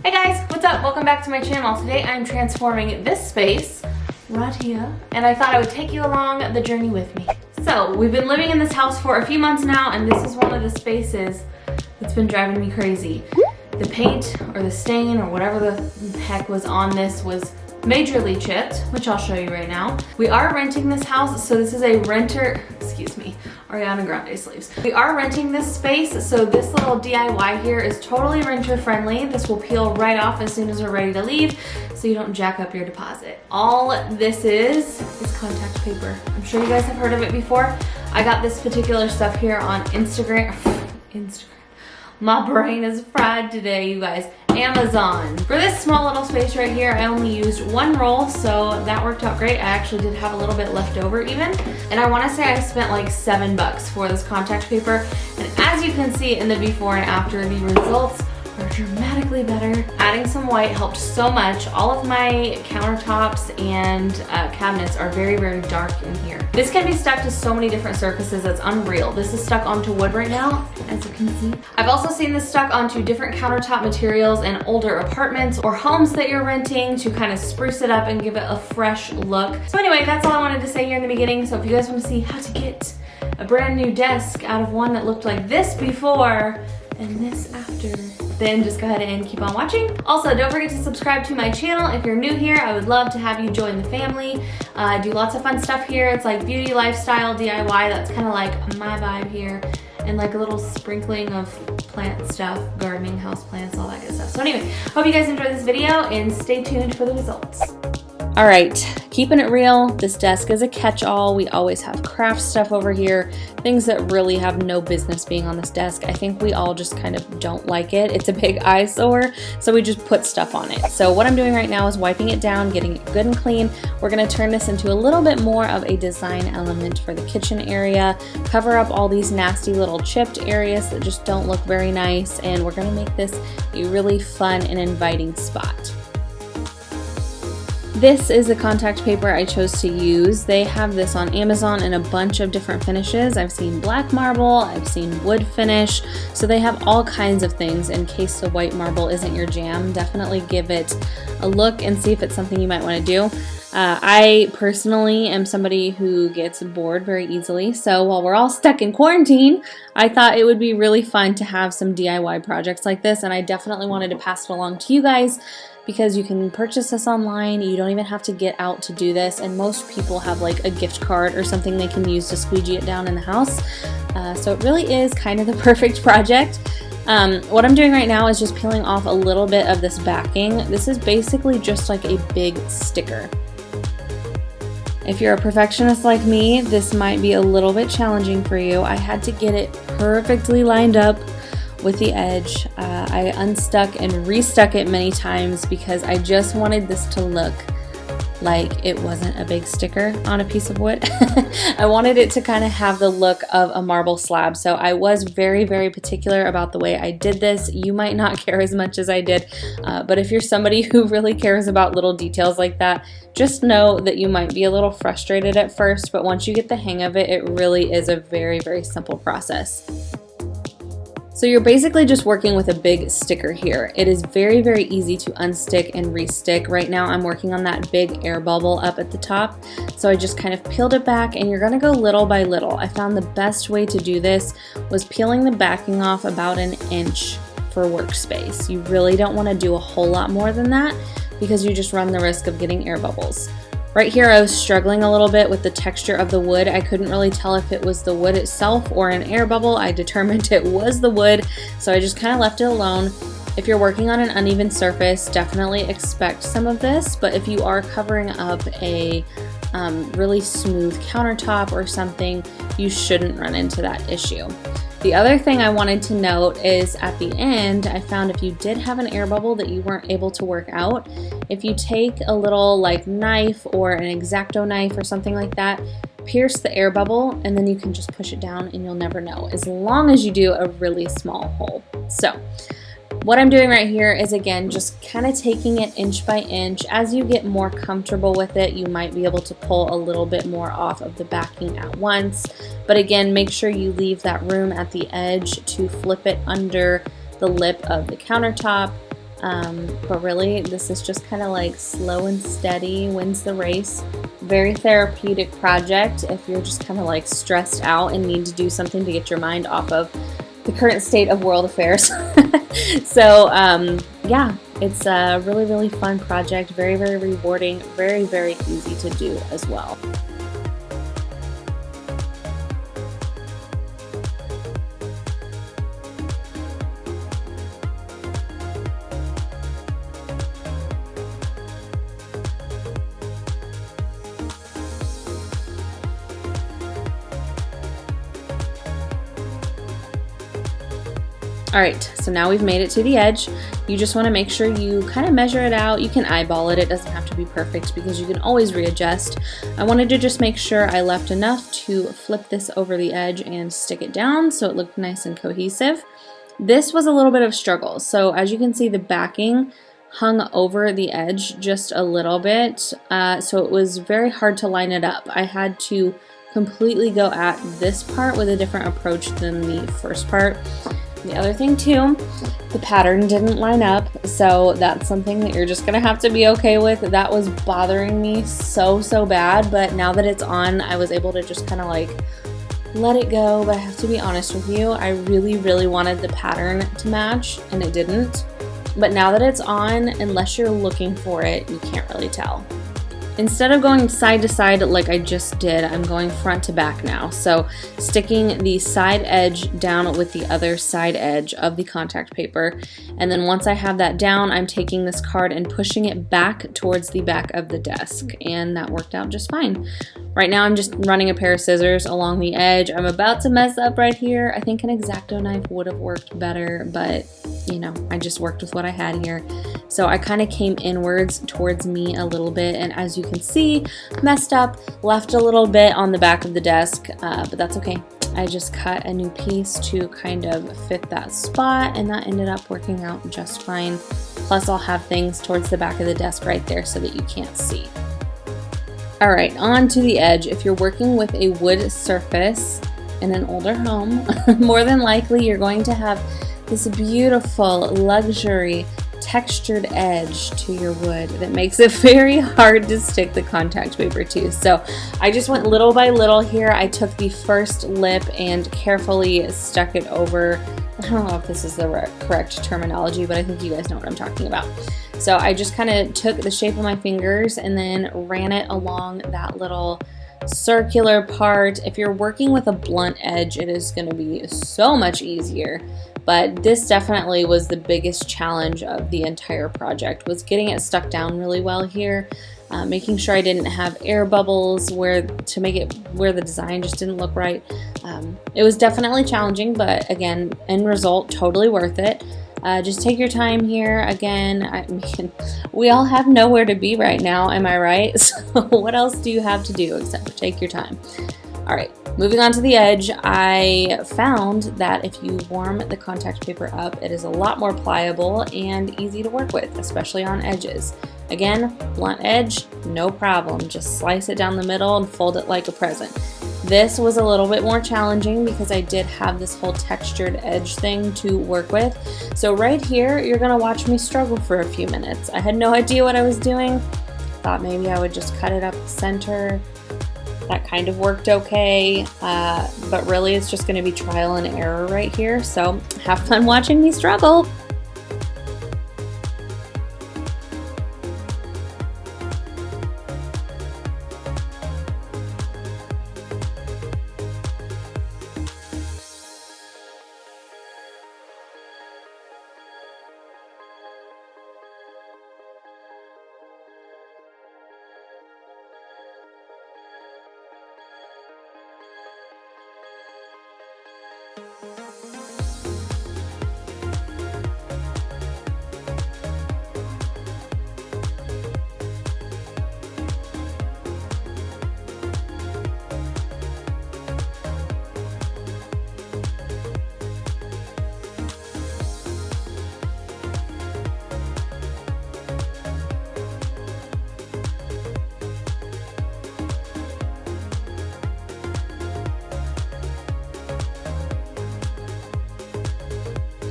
Hey guys, what's up? Welcome back to my channel. Today I'm transforming this space right here, and I thought I would take you along the journey with me. So we've been living in this house for a few months now, and this is one of the spaces that's been driving me crazy. The paint or the stain or whatever the heck was on this was majorly chipped, which I'll show you right now. We are renting this house, so this is a renter, excuse me, Ariana Grande sleeves. We are renting this space, so this little DIY here is totally renter friendly. This will peel right off as soon as we're ready to leave, so you don't jack up your deposit. All this is contact paper. I'm sure you guys have heard of it before. I got this particular stuff here on Instagram. My brain is fried today, you guys. Amazon. For this small little space right here, I only used one roll, so that worked out great. I actually did have a little bit left over even. And I wanna say I spent like $7 for this contact paper. And as you can see in the before and after, the results are dramatically better. Adding some white helped so much. All of my countertops and cabinets are very, very dark in here. This can be stuck to so many different surfaces, it's unreal. This is stuck onto wood right now, as you can see. I've also seen this stuck onto different countertop materials in older apartments or homes that you're renting to kind of spruce it up and give it a fresh look. So anyway, that's all I wanted to say here in the beginning. So if you guys want to see how to get a brand new desk out of one that looked like this before and this after, then just go ahead and keep on watching. Also, don't forget to subscribe to my channel. If you're new here, I would love to have you join the family. I do lots of fun stuff here. It's like beauty, lifestyle, DIY. That's kind of like my vibe here. And like a little sprinkling of plant stuff, gardening, house plants, all that good stuff. So anyway, hope you guys enjoyed this video and stay tuned for the results. All right, keeping it real, this desk is a catch-all. We always have craft stuff over here, things that really have no business being on this desk. I think we all just kind of don't like it. It's a big eyesore, so we just put stuff on it. So what I'm doing right now is wiping it down, getting it good and clean. We're gonna turn this into a little bit more of a design element for the kitchen area, cover up all these nasty little chipped areas that just don't look very nice, and we're gonna make this a really fun and inviting spot. This is the contact paper I chose to use. They have this on Amazon in a bunch of different finishes. I've seen black marble, I've seen wood finish, so they have all kinds of things in case the white marble isn't your jam. Definitely give it a look and see if it's something you might want to do. I personally am somebody who gets bored very easily, so while we're all stuck in quarantine, I thought it would be really fun to have some DIY projects like this, and I definitely wanted to pass it along to you guys because you can purchase this online. You don't even have to get out to do this, and most people have like a gift card or something they can use to squeegee it down in the house. So it really is kind of the perfect project. What I'm doing right now is just peeling off a little bit of this backing. This is basically just like a big sticker. If you're a perfectionist like me, this might be a little bit challenging for you. I had to get it perfectly lined up with the edge. I unstuck and restuck it many times because I just wanted this to look like it wasn't a big sticker on a piece of wood. I wanted it to kind of have the look of a marble slab, so I was very, very particular about the way I did this. You might not care as much as I did, but if you're somebody who really cares about little details like that, just know that you might be a little frustrated at first, but once you get the hang of it, it really is a very, very simple process. So you're basically just working with a big sticker here. It is very, very easy to unstick and restick. Right now I'm working on that big air bubble up at the top. So I just kind of peeled it back, and you're gonna go little by little. I found the best way to do this was peeling the backing off about an inch for workspace. You really don't wanna do a whole lot more than that because you just run the risk of getting air bubbles. Right here I was struggling a little bit with the texture of the wood. I couldn't really tell if it was the wood itself or an air bubble. I determined it was the wood, so I just kind of left it alone. If you're working on an uneven surface, definitely expect some of this, but if you are covering up a really smooth countertop or something, you shouldn't run into that issue. The other thing I wanted to note is at the end, I found if you did have an air bubble that you weren't able to work out, if you take a little like knife or an X-Acto knife or something like that, pierce the air bubble, and then you can just push it down and you'll never know, as long as you do a really small hole. So what I'm doing right here is, again, just kind of taking it inch by inch. As you get more comfortable with it, you might be able to pull a little bit more off of the backing at once. But again, make sure you leave that room at the edge to flip it under the lip of the countertop. But really, this is just kind of like slow and steady wins the race. Very therapeutic project if you're just kind of like stressed out and need to do something to get your mind off of the current state of world affairs. So yeah, it's a really, really fun project. Very, very rewarding. Very, very easy to do as well. Alright, so now we've made it to the edge. You just want to make sure you kind of measure it out. You can eyeball it. It doesn't have to be perfect because you can always readjust. I wanted to just make sure I left enough to flip this over the edge and stick it down so it looked nice and cohesive. This was a little bit of struggle. So as you can see, the backing hung over the edge just a little bit. So it was very hard to line it up. I had to completely go at this part with a different approach than the first part. The other thing too, the pattern didn't line up, so that's something that you're just gonna have to be okay with. That was bothering me so bad, but now that it's on, I was able to just kind of like let it go. But I have to be honest with you, I really wanted the pattern to match and it didn't. But now that it's on, unless you're looking for it, you can't really tell. Instead of going side to side like I just did, I'm going front to back now. So sticking the side edge down with the other side edge of the contact paper. And then once I have that down, I'm taking this card and pushing it back towards the back of the desk. And that worked out just fine. Right now I'm just running a pair of scissors along the edge. I'm about to mess up right here. I think an X-Acto knife would have worked better, but you know, I just worked with what I had here. So I kind of came inwards towards me a little bit, and as you can see, messed up, left a little bit on the back of the desk, but that's okay. I just cut a new piece to kind of fit that spot, and that ended up working out just fine. Plus I'll have things towards the back of the desk right there so that you can't see. All right, on to the edge. If you're working with a wood surface in an older home, more than likely you're going to have this beautiful luxury textured edge to your wood that makes it very hard to stick the contact paper to. So I just went little by little here. I took the first lip and carefully stuck it over. I don't know if this is the correct terminology, but I think you guys know what I'm talking about. So I just kind of took the shape of my fingers and then ran it along that little circular part. If you're working with a blunt edge, it is going to be so much easier. But this definitely was the biggest challenge of the entire project, was getting it stuck down really well here, making sure I didn't have air bubbles to make it where the design just didn't look right. It was definitely challenging, but again, end result, totally worth it. Just take your time here. Again, I mean, we all have nowhere to be right now, am I right? So what else do you have to do except for take your time? All right, moving on to the edge, I found that if you warm the contact paper up, it is a lot more pliable and easy to work with, especially on edges. Again, blunt edge, no problem. Just slice it down the middle and fold it like a present. This was a little bit more challenging because I did have this whole textured edge thing to work with. So right here, you're gonna watch me struggle for a few minutes. I had no idea what I was doing. Thought maybe I would just cut it up the center. That kind of worked okay, but really it's just gonna be trial and error right here. So have fun watching me struggle.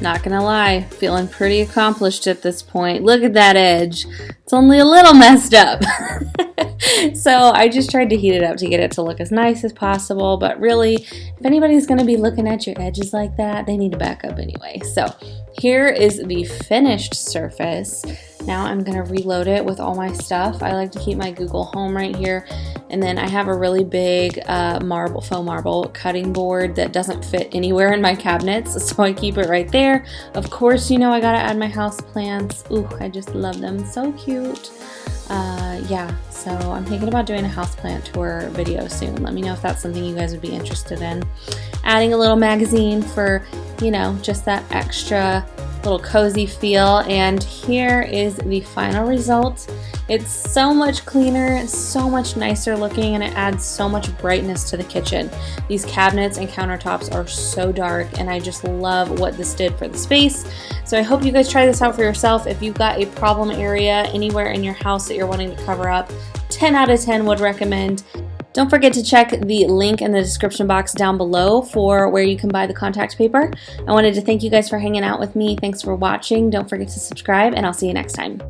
Not gonna lie, feeling pretty accomplished at this point. Look at that edge. It's only a little messed up. So I just tried to heat it up to get it to look as nice as possible, but really, if anybody's gonna be looking at your edges like that, they need to back up anyway. So here is the finished surface. Now I'm gonna reload it with all my stuff. I like to keep my Google Home right here, and then I have a really big faux marble cutting board that doesn't fit anywhere in my cabinets, so I keep it right there. Of course, you know I gotta add my house plants. Ooh, I just love them, so cute. Yeah, so I'm thinking about doing a houseplant tour video soon. Let me know if that's something you guys would be interested in. Adding a little magazine for, you know, just that extra little cozy feel. And here is the final result. It's so much cleaner, so much nicer looking, and it adds so much brightness to the kitchen. These cabinets and countertops are so dark, and I just love what this did for the space. So I hope you guys try this out for yourself. If you've got a problem area anywhere in your house that you're wanting to cover up, 10 out of 10 would recommend. Don't forget to check the link in the description box down below for where you can buy the contact paper. I wanted to thank you guys for hanging out with me. Thanks for watching. Don't forget to subscribe, and I'll see you next time.